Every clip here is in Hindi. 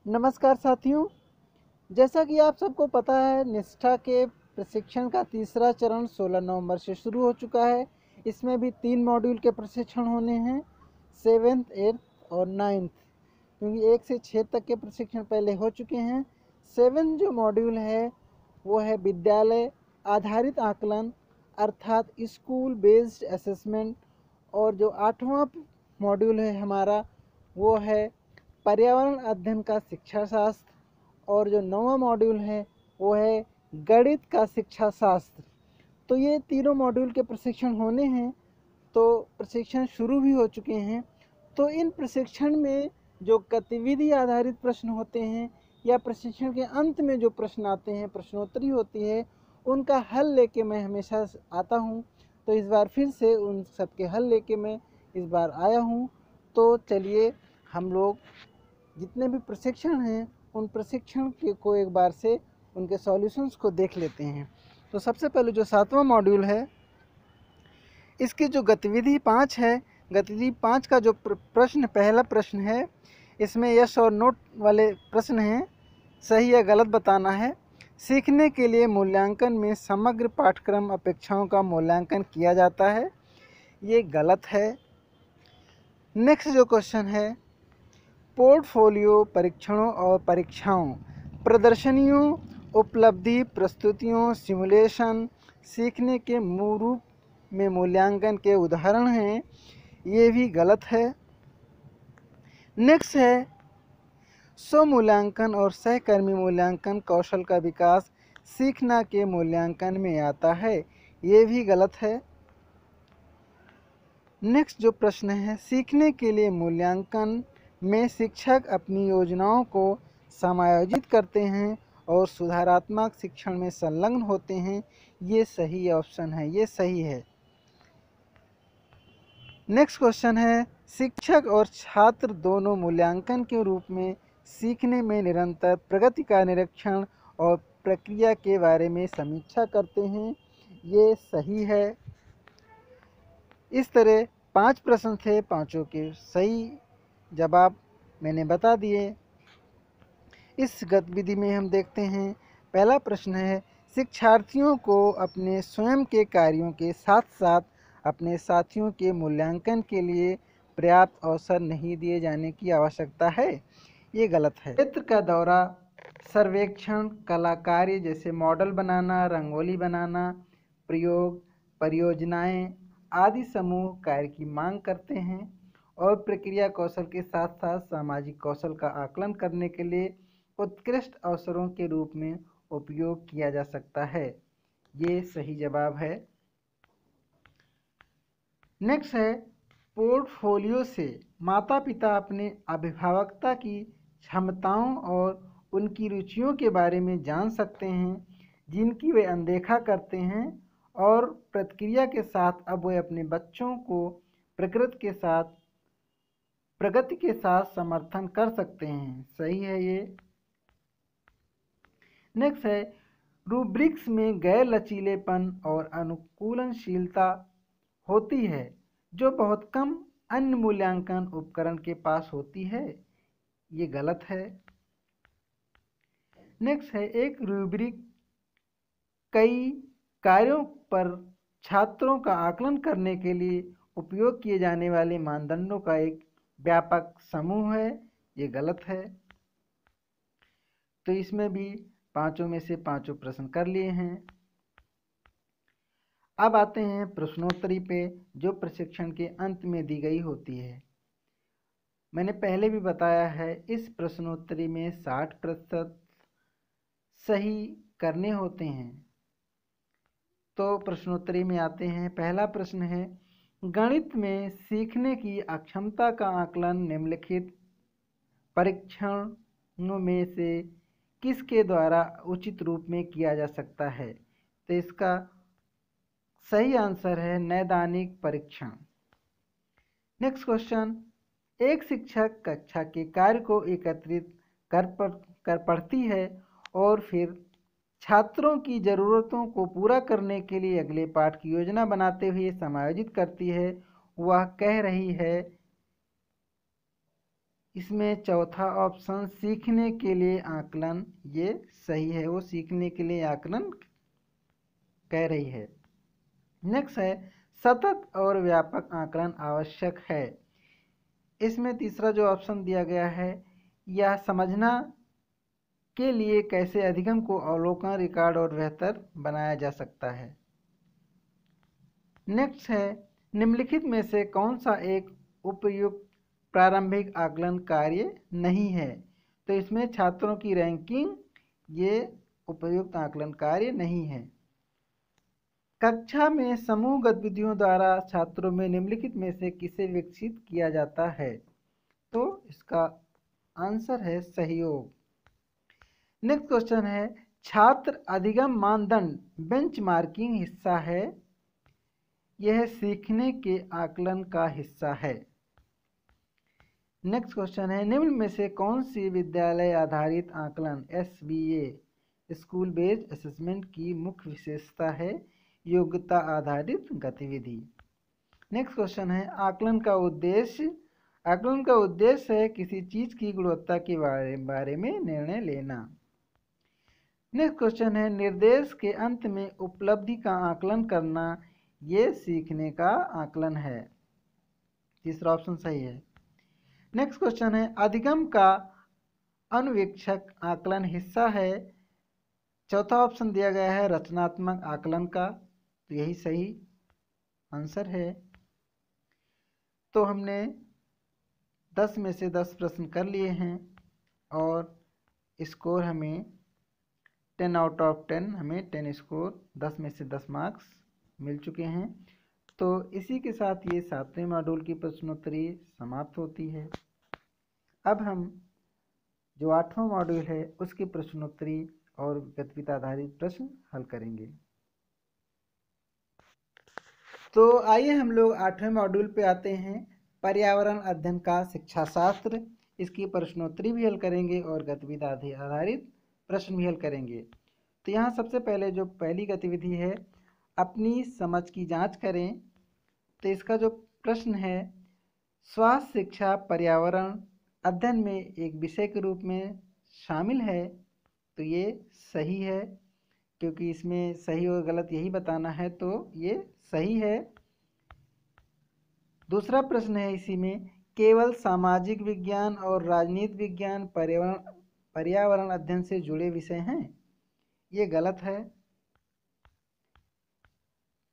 नमस्कार साथियों। जैसा कि आप सबको पता है, निष्ठा के प्रशिक्षण का तीसरा चरण 16 नवंबर से शुरू हो चुका है। इसमें भी 3 मॉड्यूल के प्रशिक्षण होने हैं, 7th, 8th और 9th, क्योंकि 1 से 6 तक के प्रशिक्षण पहले हो चुके हैं। 7 जो मॉड्यूल है वो है विद्यालय आधारित आकलन, अर्थात स्कूल बेस्ड असेसमेंट। और जो 8वां मॉड्यूल है हमारा, वो है पर्यावरण अध्ययन का शिक्षा शास्त्र। और जो 9वां मॉड्यूल है वो है गणित का शिक्षा शास्त्र। तो ये तीनों मॉड्यूल के प्रशिक्षण होने हैं। तो प्रशिक्षण शुरू भी हो चुके हैं। तो इन प्रशिक्षण में जो गतिविधि आधारित प्रश्न होते हैं या प्रशिक्षण के अंत में जो प्रश्न आते हैं, प्रश्नोत्तरी होती है, उनका हल लेके मैं हमेशा आता हूँ। तो इस बार फिर से उन सब के हल लेके मैं इस बार आया हूँ। तो चलिए हम लोग जितने भी प्रशिक्षण हैं उन प्रशिक्षण के को एक बार से उनके सॉल्यूशंस को देख लेते हैं। तो सबसे पहले जो 7वां मॉड्यूल है, इसकी जो गतिविधि 5 है, गतिविधि 5 का जो प्रश्न, पहला प्रश्न है, इसमें यस और नो वाले प्रश्न हैं, सही या गलत बताना है। सीखने के लिए मूल्यांकन में समग्र पाठ्यक्रम अपेक्षाओं का मूल्यांकन किया जाता है, ये गलत है। नेक्स्ट जो क्वेश्चन है, पोर्टफोलियो परीक्षणों और परीक्षाओं, प्रदर्शनियों, उपलब्धि प्रस्तुतियों, सिमुलेशन सीखने के मूल रूप में मूल्यांकन के उदाहरण हैं, ये भी गलत है। नेक्स्ट है, स्वमूल्यांकन और सहकर्मी मूल्यांकन कौशल का विकास सीखना के मूल्यांकन में आता है, ये भी गलत है। नेक्स्ट जो प्रश्न है, सीखने के लिए मूल्यांकन में शिक्षक अपनी योजनाओं को समायोजित करते हैं और सुधारात्मक शिक्षण में संलग्न होते हैं, ये सही ऑप्शन है, ये सही है। नेक्स्ट क्वेश्चन है, शिक्षक और छात्र दोनों मूल्यांकन के रूप में सीखने में निरंतर प्रगति का निरीक्षण और प्रक्रिया के बारे में समीक्षा करते हैं, ये सही है। इस तरह 5 प्रश्न थे, पांचों के सही जवाब मैंने बता दिए। इस गतिविधि में हम देखते हैं, पहला प्रश्न है, शिक्षार्थियों को अपने स्वयं के कार्यों के साथ साथ अपने साथियों के मूल्यांकन के लिए पर्याप्त अवसर नहीं दिए जाने की आवश्यकता है, ये गलत है। क्षेत्र का दौरा, सर्वेक्षण, कला कार्य जैसे मॉडल बनाना, रंगोली बनाना, प्रयोग, परियोजनाएं आदि समूह कार्य की मांग करते हैं और प्रक्रिया कौशल के साथ साथ सामाजिक कौशल का आकलन करने के लिए उत्कृष्ट अवसरों के रूप में उपयोग किया जा सकता है, ये सही जवाब है। नेक्स्ट है, पोर्टफोलियो से माता पिता अपने अभिभावकता की क्षमताओं और उनकी रुचियों के बारे में जान सकते हैं जिनकी वे अनदेखा करते हैं, और प्रतिक्रिया के साथ अब वे अपने बच्चों को प्रगति के साथ समर्थन कर सकते हैं, सही है ये। नेक्स्ट है, रूब्रिक्स में गैर लचीलेपन और अनुकूलनशीलता होती है जो बहुत कम अन्य मूल्यांकन उपकरण के पास होती है, ये गलत है। नेक्स्ट है, एक रूब्रिक कई कार्यों पर छात्रों का आकलन करने के लिए उपयोग किए जाने वाले मानदंडों का एक व्यापक समूह है, ये गलत है। तो इसमें भी पांचों में से पांचों प्रश्न कर लिए हैं। अब आते हैं प्रश्नोत्तरी पे, जो प्रशिक्षण के अंत में दी गई होती है। मैंने पहले भी बताया है, इस प्रश्नोत्तरी में 60% सही करने होते हैं। तो प्रश्नोत्तरी में आते हैं, पहला प्रश्न है, गणित में सीखने की अक्षमता का आकलन निम्नलिखित परीक्षणों में से किसके द्वारा उचित रूप में किया जा सकता है? तो इसका सही आंसर है नैदानिक परीक्षण। नेक्स्ट क्वेश्चन, एक शिक्षक कक्षा के कार्य को एकत्रित कर पढ़ती है और फिर छात्रों की ज़रूरतों को पूरा करने के लिए अगले पाठ की योजना बनाते हुए समायोजित करती है। वह कह रही है इसमें चौथा ऑप्शन सीखने के लिए आकलन, ये सही है, वो सीखने के लिए आकलन कह रही है। नेक्स्ट है सतत और व्यापक आकलन आवश्यक है। इसमें तीसरा जो ऑप्शन दिया गया है, यह समझना के लिए कैसे अधिगम को अवलोकन, रिकॉर्ड और बेहतर बनाया जा सकता है। नेक्स्ट है निम्नलिखित में से कौन सा एक उपयुक्त प्रारंभिक आकलन कार्य नहीं है। तो इसमें छात्रों की रैंकिंग ये उपयुक्त आकलन कार्य नहीं है। कक्षा में समूह गतिविधियों द्वारा छात्रों में निम्नलिखित में से किसे विकसित किया जाता है। तो इसका आंसर है सहयोग। नेक्स्ट क्वेश्चन है छात्र अधिगम मानदंड बेंचमार्किंग हिस्सा है, यह सीखने के आकलन का हिस्सा है। नेक्स्ट क्वेश्चन है निम्न में से कौन सी विद्यालय आधारित आकलन SBA स्कूल बेस्ड असेसमेंट की मुख्य विशेषता है। योग्यता आधारित गतिविधि। नेक्स्ट क्वेश्चन है आकलन का उद्देश्य। आकलन का उद्देश्य है किसी चीज की गुणवत्ता के बारे में निर्णय लेना। नेक्स्ट क्वेश्चन है निर्देश के अंत में उपलब्धि का आकलन करना, ये सीखने का आकलन है। तीसरा ऑप्शन सही है। नेक्स्ट क्वेश्चन है अधिगम का अनुवीक्षक आकलन हिस्सा है। चौथा ऑप्शन दिया गया है रचनात्मक आकलन का, तो यही सही आंसर है। तो हमने 10 में से 10 प्रश्न कर लिए हैं और स्कोर हमें 10 आउट ऑफ 10, हमें 10 स्कोर 10 में से 10 मार्क्स मिल चुके हैं। तो इसी के साथ ये 7वें मॉड्यूल की प्रश्नोत्तरी समाप्त होती है। अब हम जो 8वां मॉड्यूल है उसकी प्रश्नोत्तरी और गतिविधि आधारित प्रश्न हल करेंगे। तो आइए हम लोग 8वें मॉड्यूल पे आते हैं, पर्यावरण अध्ययन का शिक्षा शास्त्र। इसकी प्रश्नोत्तरी भी हल करेंगे और गतिविधि आधारित प्रश्न भी हल करेंगे। तो यहाँ सबसे पहले जो पहली गतिविधि है अपनी समझ की जांच करें। तो इसका जो प्रश्न है स्वास्थ्य शिक्षा पर्यावरण अध्ययन में एक विषय के रूप में शामिल है, तो ये सही है क्योंकि इसमें सही और गलत यही बताना है, तो ये सही है। दूसरा प्रश्न है इसी में केवल सामाजिक विज्ञान और राजनीति विज्ञान पर्यावरण अध्ययन से जुड़े विषय हैं, ये गलत है।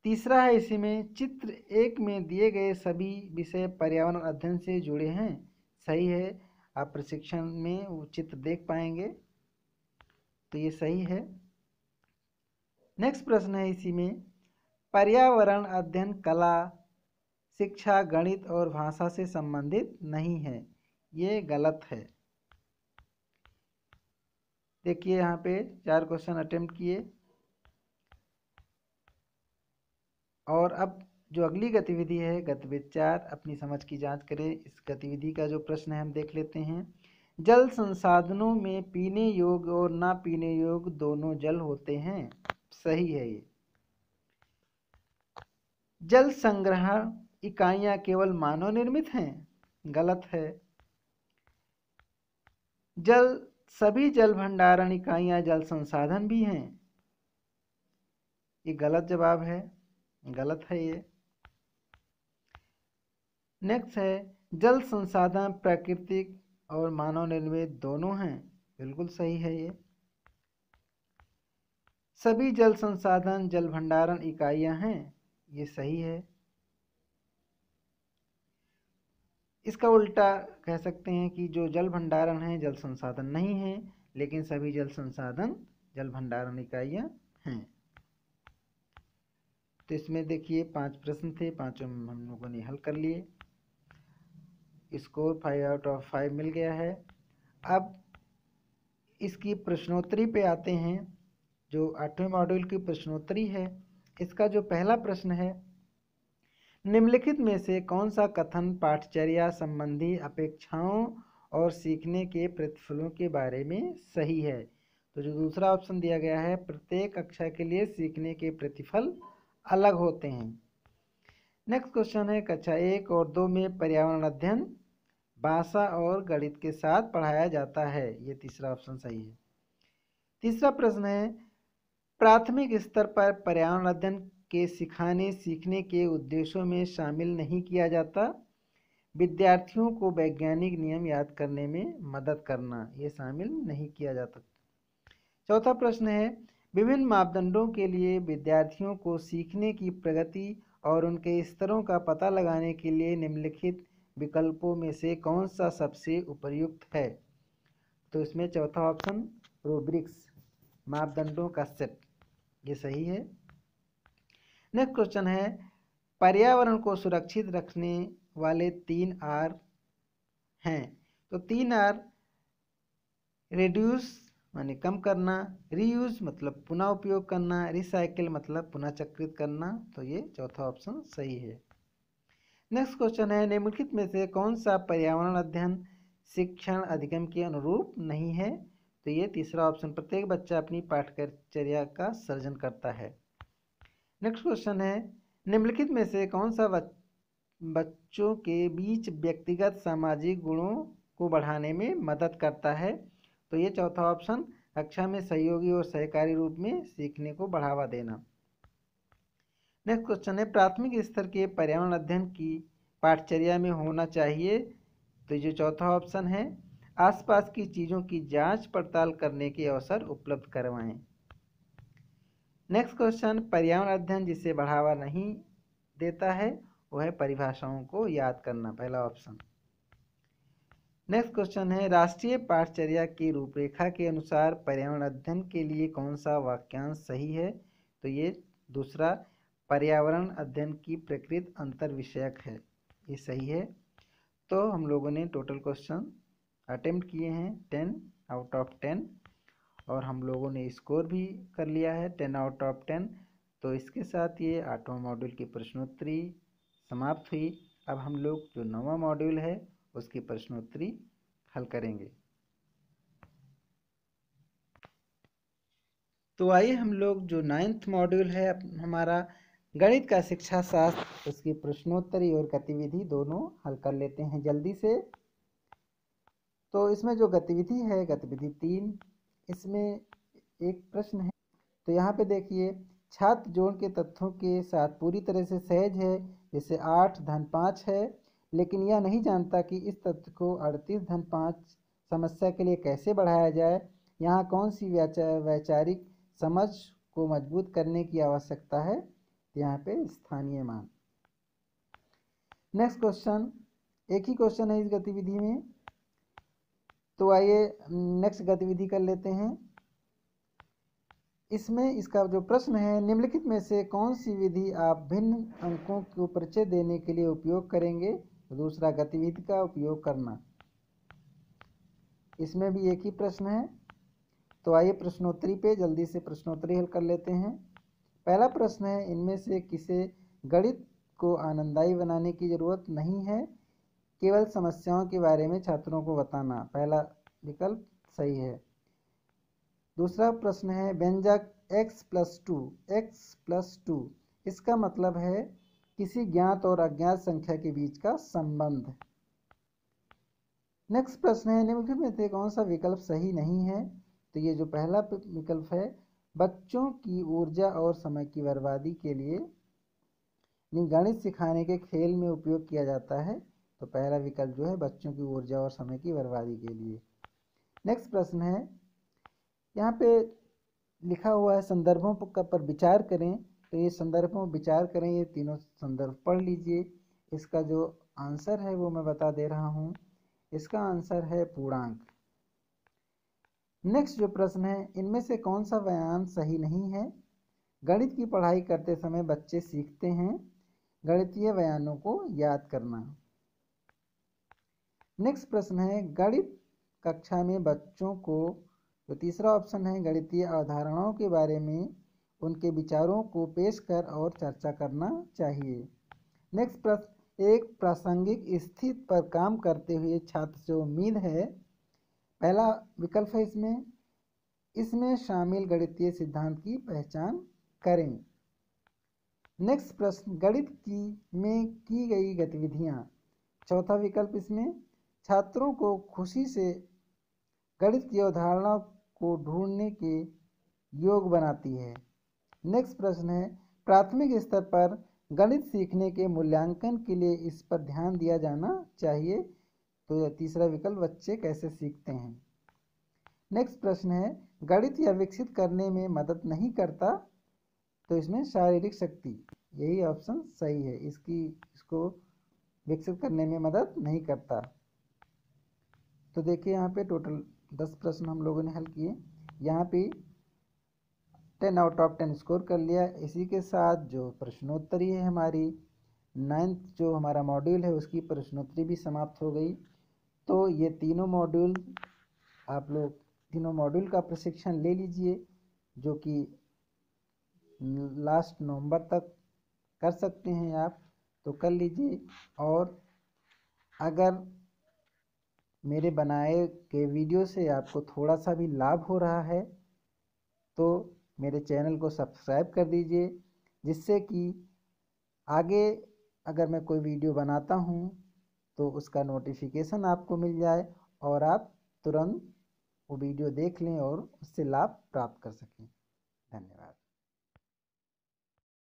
तीसरा है इसी में चित्र 1 में दिए गए सभी विषय पर्यावरण अध्ययन से जुड़े हैं, सही है। आप प्रशिक्षण में वो चित्र देख पाएंगे, तो ये सही है। नेक्स्ट प्रश्न है इसी में पर्यावरण अध्ययन कला शिक्षा गणित और भाषा से संबंधित नहीं है, ये गलत है। देखिए यहाँ पे 4 क्वेश्चन अटेम्प्ट किए और अब जो अगली गतिविधि है गतिविधि 4 अपनी समझ की जांच करें। इस गतिविधि का जो प्रश्न है हम देख लेते हैं। जल संसाधनों में पीने योग्य और ना पीने योग्य दोनों जल होते हैं, सही है ये। जल संग्रहण इकाइयां केवल मानव निर्मित हैं, गलत है। सभी जल भंडारण इकाइयां जल संसाधन भी हैं, ये गलत जवाब है, गलत है ये। नेक्स्ट है जल संसाधन प्राकृतिक और मानव निर्मित दोनों हैं, बिल्कुल सही है ये। सभी जल संसाधन जल भंडारण इकाइयां हैं, ये सही है। इसका उल्टा कह सकते हैं कि जो जल भंडारण है जल संसाधन नहीं है, लेकिन सभी जल संसाधन जल भंडारण इकाइयां हैं। तो इसमें देखिए 5 प्रश्न थे, 5 हम लोगों ने हल कर लिए। स्कोर 5 आउट ऑफ 5 मिल गया है। अब इसकी प्रश्नोत्तरी पे आते हैं। जो 8वें मॉड्यूल की प्रश्नोत्तरी है, इसका जो पहला प्रश्न है निम्नलिखित में से कौन सा कथन पाठचर्या संबंधी अपेक्षाओं और सीखने के प्रतिफलों के बारे में सही है। तो जो दूसरा ऑप्शन दिया गया है प्रत्येक कक्षा के लिए सीखने के प्रतिफल अलग होते हैं। नेक्स्ट क्वेश्चन है कक्षा 1 और 2 में पर्यावरण अध्ययन भाषा और गणित के साथ पढ़ाया जाता है। ये तीसरा ऑप्शन सही है। तीसरा प्रश्न है, प्राथमिक स्तर पर पर्यावरण अध्ययन के सिखाने सीखने के उद्देश्यों में शामिल नहीं किया जाता। विद्यार्थियों को वैज्ञानिक नियम याद करने में मदद करना, ये शामिल नहीं किया जाता। चौथा प्रश्न है, विभिन्न मापदंडों के लिए विद्यार्थियों को सीखने की प्रगति और उनके स्तरों का पता लगाने के लिए निम्नलिखित विकल्पों में से कौन सा सबसे उपयुक्त है। तो इसमें चौथा ऑप्शन रूब्रिक्स, मापदंडों का सेट, ये सही है। नेक्स्ट क्वेश्चन है, पर्यावरण को सुरक्षित रखने वाले 3 आर हैं। तो 3 आर, रिड्यूस माने कम करना, रीयूज मतलब पुनः उपयोग करना, रिसाइकिल मतलब पुनः चक्रित करना। तो ये चौथा ऑप्शन सही है। नेक्स्ट क्वेश्चन है, निम्नलिखित में से कौन सा पर्यावरण अध्ययन शिक्षण अधिगम के अनुरूप नहीं है। तो ये तीसरा ऑप्शन, प्रत्येक बच्चा अपनी पाठ्यचर्या का सर्जन करता है। नेक्स्ट क्वेश्चन है, निम्नलिखित में से कौन सा बच्चों के बीच व्यक्तिगत सामाजिक गुणों को बढ़ाने में मदद करता है। तो ये चौथा ऑप्शन, कक्षा में सहयोगी और सहकारी रूप में सीखने को बढ़ावा देना। नेक्स्ट क्वेश्चन है, प्राथमिक स्तर के पर्यावरण अध्ययन की पाठचर्या में होना चाहिए। तो ये चौथा ऑप्शन है, आसपास की चीज़ों की जांच पड़ताल करने के अवसर उपलब्ध करवाएं। नेक्स्ट क्वेश्चन, पर्यावरण अध्ययन जिसे बढ़ावा नहीं देता है वह है परिभाषाओं को याद करना, पहला ऑप्शन। नेक्स्ट क्वेश्चन है, राष्ट्रीय पाठचर्या की रूपरेखा के अनुसार पर्यावरण अध्ययन के लिए कौन सा वाक्यांश सही है। तो ये दूसरा, पर्यावरण अध्ययन की प्रकृति अंतर विषयक है, ये सही है। तो हम लोगों ने टोटल क्वेश्चन अटेम्प्ट किए हैं 10 आउट ऑफ 10 और हम लोगों ने स्कोर भी कर लिया है 10 आउट ऑफ 10। तो इसके साथ ये 8वां मॉड्यूल की प्रश्नोत्तरी समाप्त हुई। अब हम लोग जो 9वां मॉड्यूल है उसकी प्रश्नोत्तरी हल करेंगे। तो आइए हम लोग जो 9th मॉड्यूल है हमारा गणित का शिक्षा शास्त्र, उसकी प्रश्नोत्तरी और गतिविधि दोनों हल कर लेते हैं जल्दी से। तो इसमें जो गतिविधि है, गतिविधि 3, इसमें एक प्रश्न है। तो यहाँ पे देखिए, छात्र जोड़ के तथ्यों के साथ पूरी तरह से सहज है, जैसे 8 धन 5 है, लेकिन यह नहीं जानता कि इस तथ्य को 38 धन 5 समस्या के लिए कैसे बढ़ाया जाए। यहाँ कौन सी वैचारिक समझ को मजबूत करने की आवश्यकता है। यहाँ पे स्थानीय मान। नेक्स्ट क्वेश्चन, एक ही क्वेश्चन है इस गतिविधि में। तो आइए नेक्स्ट गतिविधि कर लेते हैं। इसमें इसका जो प्रश्न है, निम्नलिखित में से कौन सी विधि आप भिन्न अंकों को परिचय देने के लिए उपयोग करेंगे। दूसरा, गतिविधि का उपयोग करना। इसमें भी एक ही प्रश्न है। तो आइए प्रश्नोत्तरी पे जल्दी से प्रश्नोत्तरी हल कर लेते हैं। पहला प्रश्न है, इनमें से किसे गणित को आनंददायी बनाने की जरूरत नहीं है, केवल समस्याओं के बारे में छात्रों को बताना। पहला विकल्प सही है। दूसरा प्रश्न है, व्यंजक x+2 इसका मतलब है किसी ज्ञात और अज्ञात संख्या के बीच का संबंध। नेक्स्ट प्रश्न है, निम्नलिखित में से कौन सा विकल्प सही नहीं है। तो ये जो पहला विकल्प है, बच्चों की ऊर्जा और समय की बर्बादी के लिए गणित सिखाने के खेल में उपयोग किया जाता है। तो पहला विकल्प जो है, बच्चों की ऊर्जा और समय की बर्बादी के लिए। नेक्स्ट प्रश्न है, यहाँ पे लिखा हुआ है संदर्भों पर विचार करें। तो ये संदर्भों पर विचार करें, ये तीनों संदर्भ पढ़ लीजिए। इसका जो आंसर है वो मैं बता दे रहा हूँ। इसका आंसर है पूर्णांक। नेक्स्ट जो प्रश्न है, इनमें से कौन सा बयान सही नहीं है। गणित की पढ़ाई करते समय बच्चे सीखते हैं गणितीय बयानों को याद करना। नेक्स्ट प्रश्न है, गणित कक्षा में बच्चों को, तो तीसरा ऑप्शन है, गणितीय अवधारणाओं के बारे में उनके विचारों को पेश कर और चर्चा करना चाहिए। नेक्स्ट प्रश्न, एक प्रासंगिक स्थिति पर काम करते हुए छात्र से उम्मीद है। पहला विकल्प है इसमें शामिल गणितीय सिद्धांत की पहचान करें। नेक्स्ट प्रश्न, गणित में की गई गतिविधियां। चौथा विकल्प इसमें छात्रों को खुशी से गणित की अवधारणा को ढूंढने के योग बनाती है। नेक्स्ट प्रश्न है, प्राथमिक स्तर पर गणित सीखने के मूल्यांकन के लिए इस पर ध्यान दिया जाना चाहिए। तो यह तीसरा विकल्प, बच्चे कैसे सीखते हैं। नेक्स्ट प्रश्न है, गणित यह विकसित करने में मदद नहीं करता। तो इसमें शारीरिक शक्ति, यही ऑप्शन सही है, इसको विकसित करने में मदद नहीं करता। तो देखिए यहाँ पे टोटल 10 प्रश्न हम लोगों ने हल किए। यहाँ पे 10 आउट ऑफ 10 स्कोर कर लिया। इसी के साथ जो प्रश्नोत्तरी है हमारी 9th जो हमारा मॉड्यूल है उसकी प्रश्नोत्तरी भी समाप्त हो गई। तो ये तीनों मॉड्यूल आप लोग तीनों मॉड्यूल का प्रशिक्षण ले लीजिए, जो कि लास्ट नवंबर तक कर सकते हैं आप, तो कर लीजिए। और अगर मेरे बनाए के वीडियो से आपको थोड़ा सा भी लाभ हो रहा है तो मेरे चैनल को सब्सक्राइब कर दीजिए, जिससे कि आगे अगर मैं कोई वीडियो बनाता हूँ तो उसका नोटिफिकेशन आपको मिल जाए और आप तुरंत वो वीडियो देख लें और उससे लाभ प्राप्त कर सकें। धन्यवाद।